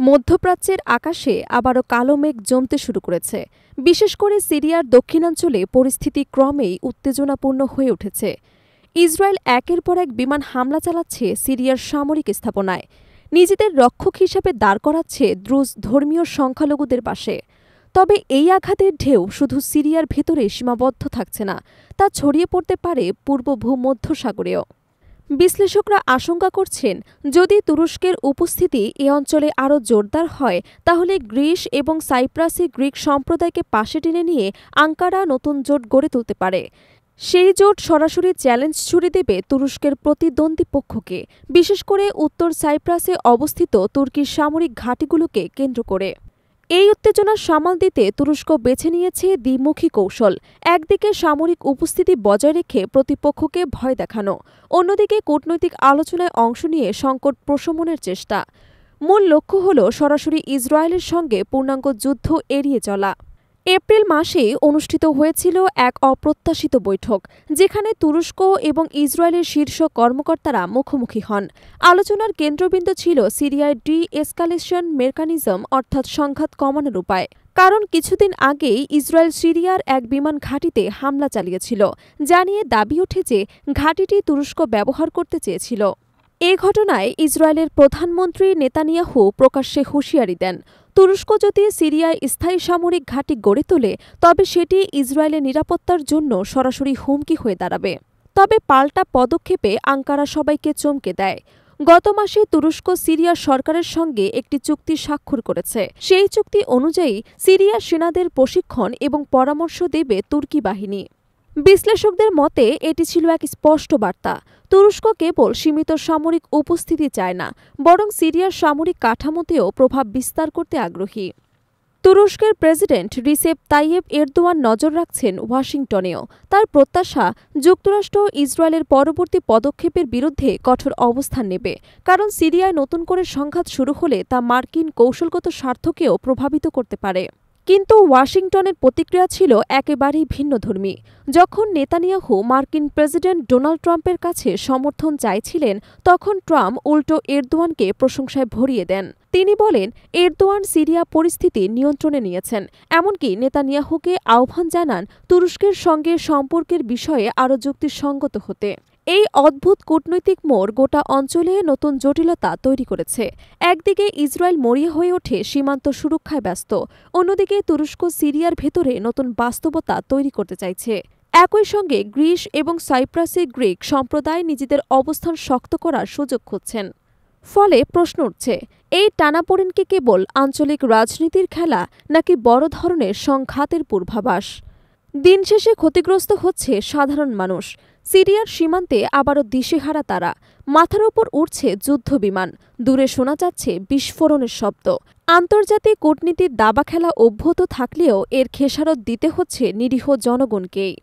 মধ্যপ্রাচ্যের আকাশে আবারও কালো মেঘ জমতে শুরু করেছে। বিশেষ করে সিরিয়ার দক্ষিণাঞ্চলে পরিস্থিতি ক্রমেই উত্তেজনাপূর্ণ হয়ে উঠেছে। ইসরায়েল একের পর এক বিমান হামলা চালাচ্ছে সিরিয়ার সামরিক স্থাপনায়, নিজেদের রক্ষক হিসাবে দাঁড় করাচ্ছে দ্রুজ ধর্মীয় সংখ্যালঘুদের পাশে। তবে এই আঘাতের ঢেউ শুধু সিরিয়ার ভেতরে সীমাবদ্ধ থাকছে না, তা ছড়িয়ে পড়তে পারে পূর্ব ভূমধ্যসাগরেও। বিশ্লেষকরা আশঙ্কা করছেন, যদি তুরস্কের উপস্থিতি এ অঞ্চলে আরও জোরদার হয়, তাহলে গ্রিস এবং সাইপ্রাসে গ্রিক সম্প্রদায়কে পাশে টেনে নিয়ে আঙ্কারা নতুন জোট গড়ে তুলতে পারে। সেই জোট সরাসরি চ্যালেঞ্জ ছুড়ে দেবে তুরস্কের প্রতিদ্বন্দ্বী পক্ষকে, বিশেষ করে উত্তর সাইপ্রাসে অবস্থিত তুর্কির সামরিক ঘাঁটিগুলোকে কেন্দ্র করে। এই উত্তেজনা সামাল দিতে তুরস্ক বেছে নিয়েছে দ্বিমুখী কৌশল। একদিকে সামরিক উপস্থিতি বজায় রেখে প্রতিপক্ষকে ভয় দেখানো, অন্যদিকে কূটনৈতিক আলোচনায় অংশ নিয়ে সংকট প্রশমনের চেষ্টা। মূল লক্ষ্য হল সরাসরি ইসরায়েলের সঙ্গে পূর্ণাঙ্গ যুদ্ধ এড়িয়ে চলা। এপ্রিল মাসে অনুষ্ঠিত হয়েছিল এক অপ্রত্যাশিত বৈঠক, যেখানে তুরস্ক এবং ইসরায়েলের শীর্ষ কর্মকর্তারা মুখোমুখি হন। আলোচনার কেন্দ্রবিন্দু ছিল সিরিয়ায় ডি-এসকালেশন মেকানিজম, অর্থাৎ সংঘাত কমানোর উপায়। কারণ কিছুদিন আগেই ইসরায়েল সিরিয়ার এক বিমান ঘাঁটিতে হামলা চালিয়েছিল, যা নিয়ে দাবি ওঠে যে ঘাঁটিটি তুরস্ক ব্যবহার করতে চেয়েছিল। এ ঘটনায় ইসরায়েলের প্রধানমন্ত্রী নেতানিয়াহু প্রকাশ্যে হুঁশিয়ারি দেন, তুরস্ক যদি সিরিয়ায় স্থায়ী সামরিক ঘাঁটি গড়ে তোলে, তবে সেটি ইসরায়েলের নিরাপত্তার জন্য সরাসরি হুমকি হয়ে দাঁড়াবে। তবে পাল্টা পদক্ষেপে আঙ্কারা সবাইকে চমকে দেয়। গত মাসে তুরস্ক সিরিয়া সরকারের সঙ্গে একটি চুক্তি স্বাক্ষর করেছে। সেই চুক্তি অনুযায়ী সিরিয়ার সেনাদের প্রশিক্ষণ এবং পরামর্শ দেবে তুর্কি বাহিনী। বিশ্লেষকদের মতে এটি ছিল এক স্পষ্ট বার্তা। তুরস্ক কেবল সীমিত সামরিক উপস্থিতি চায় না, বরং সিরিয়ার সামরিক কাঠামোতেও প্রভাব বিস্তার করতে আগ্রহী। তুরস্কের প্রেসিডেন্ট রিসেপ তাইয়েব এরদোয়ান নজর রাখছেন ওয়াশিংটনেও। তার প্রত্যাশা, যুক্তরাষ্ট্র ইসরায়েলের পরবর্তী পদক্ষেপের বিরুদ্ধে কঠোর অবস্থান নেবে, কারণ সিরিয়ায় নতুন করে সংঘাত শুরু হলে তা মার্কিন কৌশলগত স্বার্থকেও প্রভাবিত করতে পারে। কিন্তু ওয়াশিংটনের প্রতিক্রিয়া ছিল একেবারেই ভিন্নধর্মী। যখন নেতানিয়াহু মার্কিন প্রেসিডেন্ট ডোনাল্ড ট্রাম্পের কাছে সমর্থন চাইছিলেন, তখন ট্রাম্প উল্টো এরদোয়ানকে প্রশংসায় ভরিয়ে দেন। তিনি বলেন, এরদোয়ান সিরিয়া পরিস্থিতি নিয়ন্ত্রণে নিয়েছেন। এমনকি নেতানিয়াহুকে আহ্বান জানান তুরস্কের সঙ্গে সম্পর্কের বিষয়ে আরও যুক্তিসঙ্গত হতে। এই অদ্ভুত কূটনৈতিক মোড় গোটা অঞ্চলে নতুন জটিলতা তৈরি করেছে। একদিকে ইসরায়েল মরিয়া হয়ে ওঠে সীমান্ত সুরক্ষায় ব্যস্ত, অন্যদিকে তুরস্ক সিরিয়ার ভেতরে নতুন বাস্তবতা তৈরি করতে চাইছে। একই সঙ্গে গ্রিস এবং সাইপ্রাসে গ্রিক সম্প্রদায় নিজেদের অবস্থান শক্ত করার সুযোগ খুঁজছেন। ফলে প্রশ্ন উঠছে, এই টানাপোড়েন কি কেবল আঞ্চলিক রাজনীতির খেলা, নাকি বড় ধরনের সংঘাতের পূর্বাভাস? দিন শেষে ক্ষতিগ্রস্ত হচ্ছে সাধারণ মানুষ। সিরিয়ার সীমান্তে আবারও দিশেহারা তারা, মাথার ওপর উড়ছে যুদ্ধবিমান, দূরে শোনা যাচ্ছে বিস্ফোরণের শব্দ। আন্তর্জাতিক কূটনীতির দাবা খেলা অব্যাহত থাকলেও এর খেসারত দিতে হচ্ছে নিরীহ জনগণকেই।